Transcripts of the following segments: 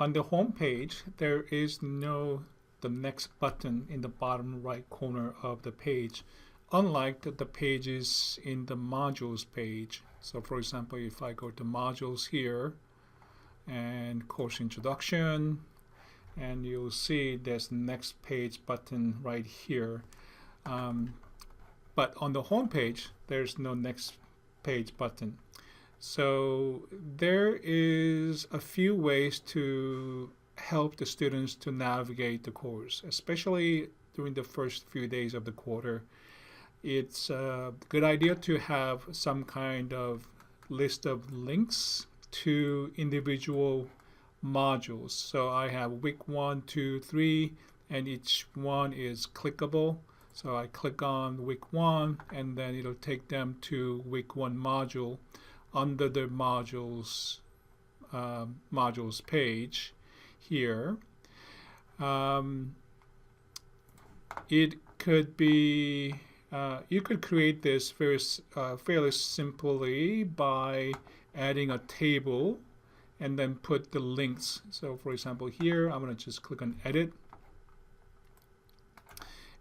on the home page, there is no the next button in the bottom right corner of the page, unlike the pages in the modules page. So for example, if I go to modules here and course introduction, and you'll see there's next page button right here. But on the home page, there's no next page button. So there is a few ways to help the students to navigate the course, especially during the first few days of the quarter. It's a good idea to have some kind of list of links to individual modules. So I have week 1, 2, 3, and each one is clickable. So I click on week 1, and then it'll take them to week 1 module under the modules page here. It could be you could create this fairly simply by adding a table and then put the links. So for example, here I'm going to just click on edit,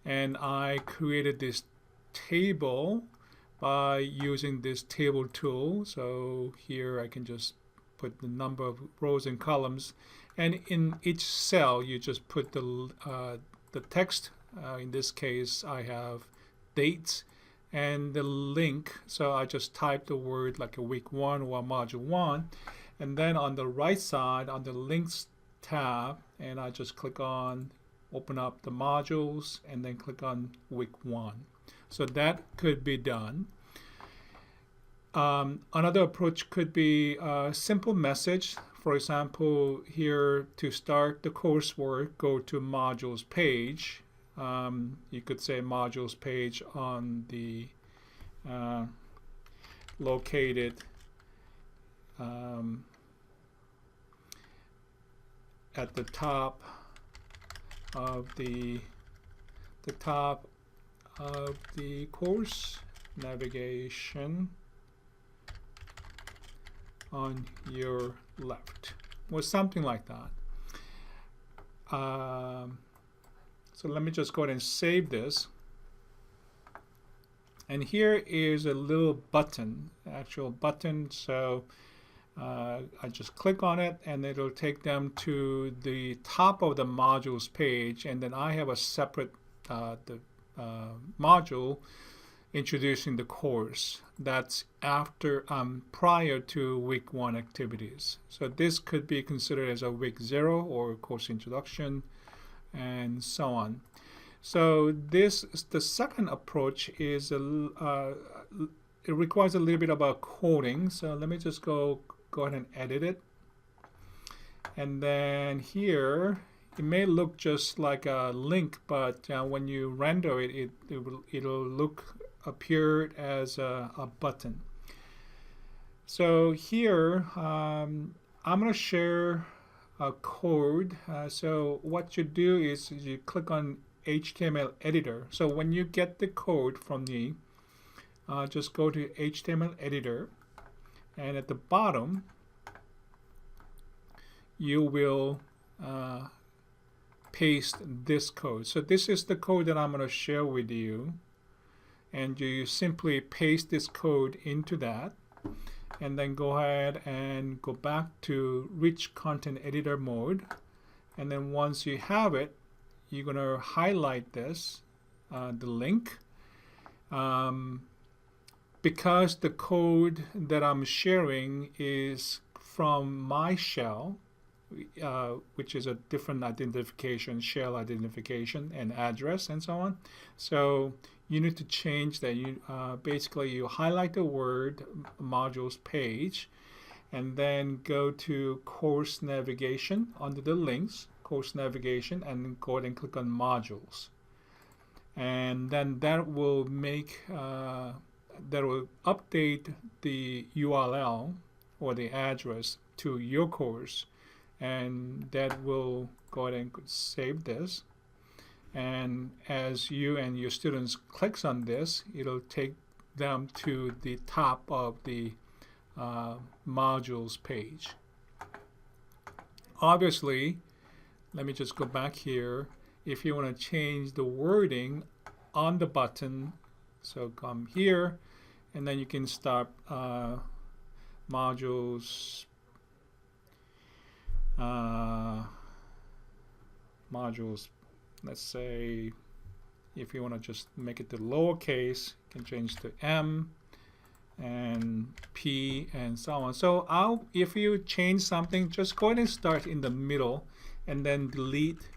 and I created this table by using this table tool. So here I can just put the number of rows and columns, and in each cell you just put the text. In this case I have dates and the link, so I just type the word like a week 1 or module 1, and then on the right side on the links tab, and I just click on open up the modules and then click on week 1. So that could be done. Another approach could be a simple message. For example, here to start the coursework, go to modules page. You could say modules page on the located at the top of the course navigation on your left, or something like that. So let me just go ahead and save this. And here is a little button, actual button. So I just click on it and it'll take them to the top of the modules page, and then I have a separate module introducing the course that's after prior to week 1 activities. So this could be considered as a week 0 or course introduction and so on. So the second approach is it requires a little bit about coding. So let me just go ahead and edit it, and then here it may look just like a link, but when you render it, it'll appear as a button. So here I'm going to share a code. So what you do is you click on HTML editor. So when you get the code from me, just go to HTML editor, and at the bottom you will paste this code. So this is the code that I'm going to share with you, and you simply paste this code into that, and then go ahead and go back to rich content editor mode, and then once you have it, you're going to highlight this, the link. Because the code that I'm sharing is from my shell, which is a different identification, shell identification and address and so on. So you need to change that. Basically you highlight the word modules page, and then go to course navigation under the links, course navigation, and go ahead and click on modules. And then that will make that will update the URL or the address to your course, and that will go ahead and save this. And as you and your students clicks on this, it'll take them to the top of the modules page. obviously, let me just go back here. If you want to change the wording on the button, so come here, and then you can start modules, let's say, if you want to just make it the lowercase, you can change to M and P and so on. So if you change something, just go ahead and start in the middle and then delete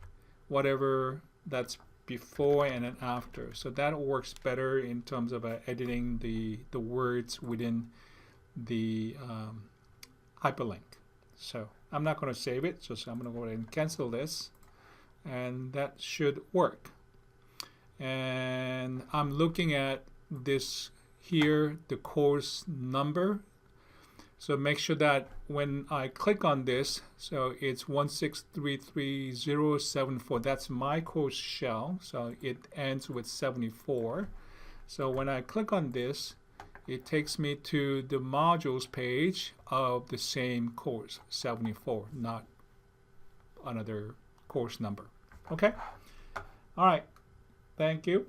whatever that's before and then after. So that works better in terms of editing the words within the hyperlink. So I'm not going to save it, so I'm going to go ahead and cancel this, and that should work. And I'm looking at this here, the course number. So make sure that when I click on this, so it's 1633074, that's my course shell, so it ends with 74. So when I click on this, it takes me to the modules page of the same course, 74, not another course number. Okay? All right. Thank you.